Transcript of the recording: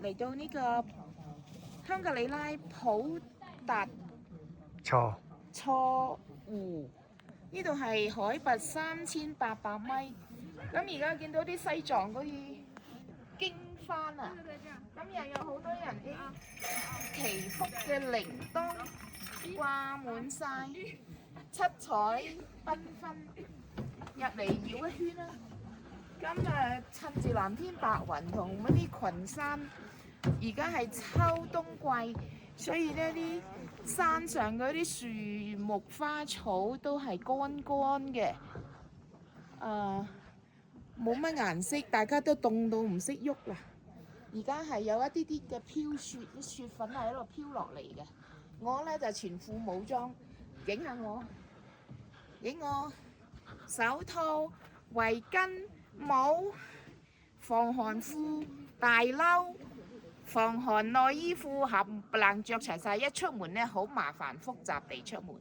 嚟到呢個香格里拉普達錯，錯湖，呢度係海拔3800米。咁而家見到啲西藏嗰啲經幡啊，咁又有好多人啲祈福嘅鈴鐺掛滿晒，七彩繽紛，入嚟繞一圈啦。咁趁住藍天白雲同嗰啲群山，而家係秋冬季，所以呢啲山上嗰啲樹木花草都係乾乾嘅，冇乜顏色，大家都凍到唔識喐啦。而家係有一啲啲嘅飄雪，啲雪粉係喺度飄落嚟嘅。我呢就全副武裝，影下我，影我手套、圍巾、帽、防寒褲、大褸、防寒內衣褲冚唪唥着齊晒，一出門呢好麻煩複雜地出門。